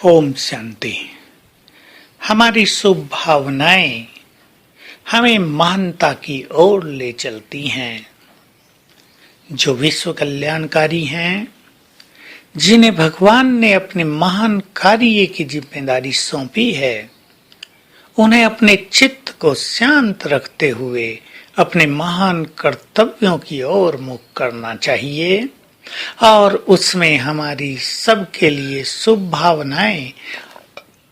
ओम शांति। हमारी शुभ भावनाएं हमें महानता की ओर ले चलती हैं। जो विश्व कल्याणकारी हैं, जिन्हें भगवान ने अपने महान कार्य की जिम्मेदारी सौंपी है, उन्हें अपने चित्त को शांत रखते हुए अपने महान कर्तव्यों की ओर मुख करना चाहिए और उसमें हमारी सबके लिए शुभ भावनाएं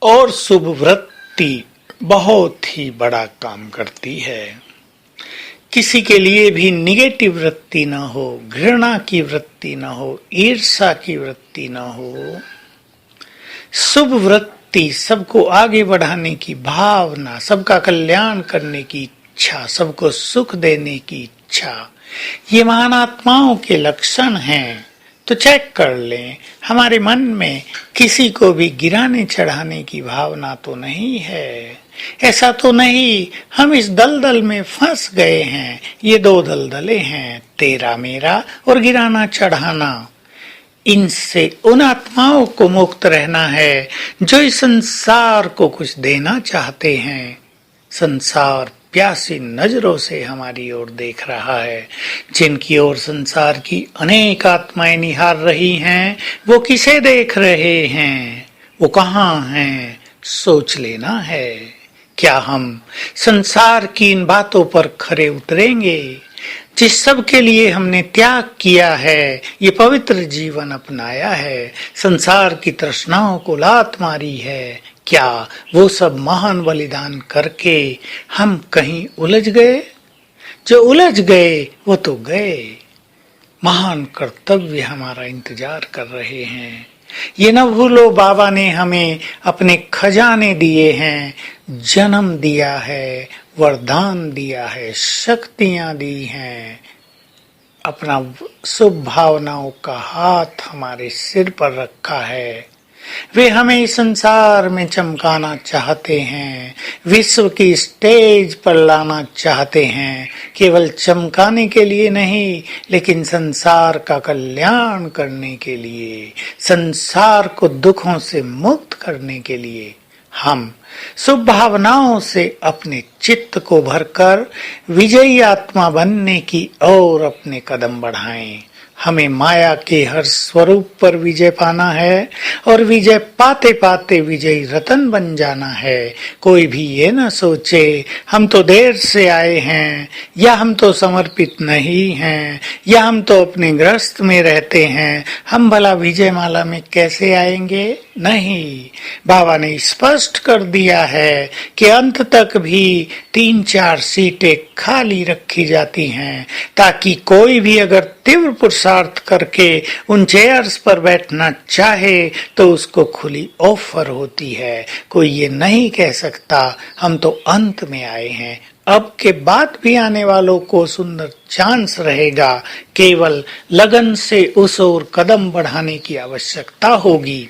और शुभ वृत्ति बहुत ही बड़ा काम करती है। किसी के लिए भी निगेटिव वृत्ति न हो, घृणा की वृत्ति न हो, ईर्ष्या की वृत्ति न हो। शुभ वृत्ति, सबको आगे बढ़ाने की भावना, सबका कल्याण करने की इच्छा, सबको सुख देने की इच्छा, ये महान आत्माओं के लक्षण हैं। तो चेक कर लें, हमारे मन में किसी को भी गिराने चढ़ाने की भावना तो नहीं है। ऐसा तो नहीं हम इस दलदल में फंस गए हैं। ये दो दलदलें हैं, तेरा मेरा और गिराना चढ़ाना। इनसे उन आत्माओं को मुक्त रहना है जो इस संसार को कुछ देना चाहते हैं। संसार प्यासी नजरों से हमारी ओर देख रहा है। जिनकी ओर संसार की अनेक आत्माएं निहार रही हैं, वो किसे देख रहे हैं, वो कहाँ हैं, सोच लेना है। क्या हम संसार की इन बातों पर खरे उतरेंगे? जिस सब के लिए हमने त्याग किया है, ये पवित्र जीवन अपनाया है, संसार की तृष्णाओं को लात मारी है, क्या वो सब महान बलिदान करके हम कहीं उलझ गए? जो उलझ गए वो तो गए। महान कर्तव्य हमारा इंतजार कर रहे हैं। ये न भूलो, बाबा ने हमें अपने खजाने दिए हैं, जन्म दिया है, वरदान दिया है, शक्तियां दी हैं, अपना शुभ भावनाओं का हाथ हमारे सिर पर रखा है। वे हमें इस संसार में चमकाना चाहते हैं, विश्व की स्टेज पर लाना चाहते हैं, केवल चमकाने के लिए नहीं, लेकिन संसार का कल्याण करने के लिए, संसार को दुखों से मुक्त करने के लिए। हम शुभ भावनाओं से अपने चित्त को भरकर विजयी आत्मा बनने की ओर अपने कदम बढ़ाएं। हमें माया के हर स्वरूप पर विजय पाना है और विजय पाते पाते विजयी रतन बन जाना है। कोई भी ये न सोचे हम तो देर से आए हैं, या हम तो समर्पित नहीं हैं, या हम तो अपने गृहस्थ में रहते हैं, हम भला विजय माला में कैसे आएंगे? नहीं, बाबा ने स्पष्ट कर दिया है कि अंत तक भी 3-4 सीटें खाली रखी जाती हैं, ताकि कोई भी अगर तीव्र पुरुषार्थ करके उन चेयर्स पर बैठना चाहे तो उसको खुली ऑफर होती है। कोई ये नहीं कह सकता हम तो अंत में आए हैं। अब के बाद भी आने वालों को सुंदर चांस रहेगा। केवल लगन से उस ओर कदम बढ़ाने की आवश्यकता होगी।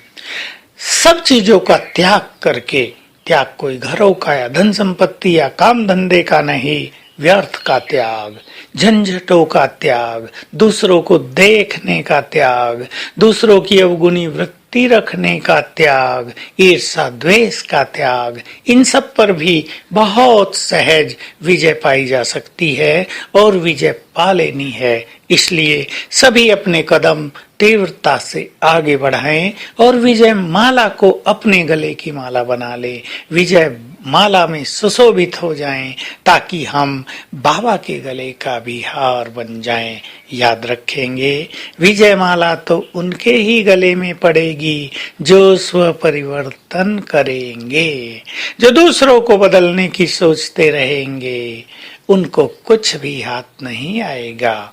सब चीजों का त्याग करके, त्याग कोई घरों का या धन संपत्ति या काम धंधे का नहीं, व्यर्थ का त्याग, झंझटों का त्याग, दूसरों को देखने का त्याग, दूसरों की अवगुणी वृत्ति रखने का त्याग, ईर्ष्या द्वेष का त्याग, इन सब पर भी बहुत सहज विजय पाई जा सकती है और विजय पा लेनी है। इसलिए सभी अपने कदम तीव्रता से आगे बढ़ाएं और विजय माला को अपने गले की माला बना ले। विजय माला में सुशोभित हो जाएं, ताकि हम बाबा के गले का भी हार बन जाएं। याद रखेंगे, विजय माला तो उनके ही गले में पड़ेगी जो स्व परिवर्तन करेंगे। जो दूसरों को बदलने की सोचते रहेंगे, उनको कुछ भी हाथ नहीं आएगा।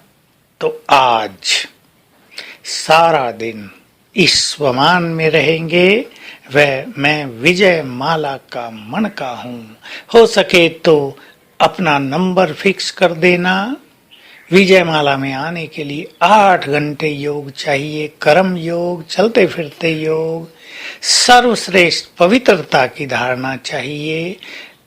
तो आज सारा दिन इस स्वमान में रहेंगे, वह मैं विजय माला का मणका हूँ। हो सके तो अपना नंबर फिक्स कर देना। विजय माला में आने के लिए 8 घंटे योग चाहिए, कर्म योग, चलते फिरते योग, सर्वश्रेष्ठ पवित्रता की धारणा चाहिए,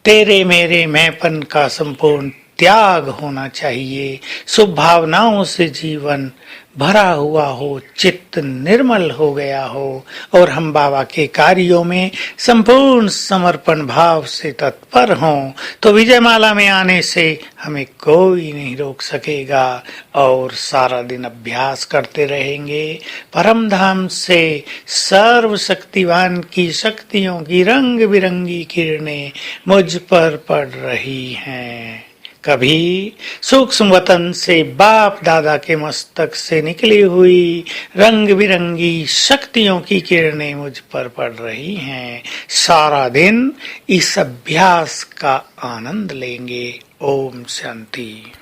तेरे मेरे मैंपन का संपूर्ण त्याग होना चाहिए, शुभ भावनाओं से जीवन भरा हुआ हो, चित्त निर्मल हो गया हो और हम बाबा के कार्यों में संपूर्ण समर्पण भाव से तत्पर हों, तो विजयमाला में आने से हमें कोई नहीं रोक सकेगा और सारा दिन अभ्यास करते रहेंगे। परम धाम से सर्वशक्तिवान की शक्तियों की रंग बिरंगी किरणें मुझ पर पड़ रही हैं। कभी सूक्ष्म वतन से बाप दादा के मस्तक से निकली हुई रंग बिरंगी शक्तियों की किरणें मुझ पर पड़ रही हैं। सारा दिन इस अभ्यास का आनंद लेंगे। ओम शांति।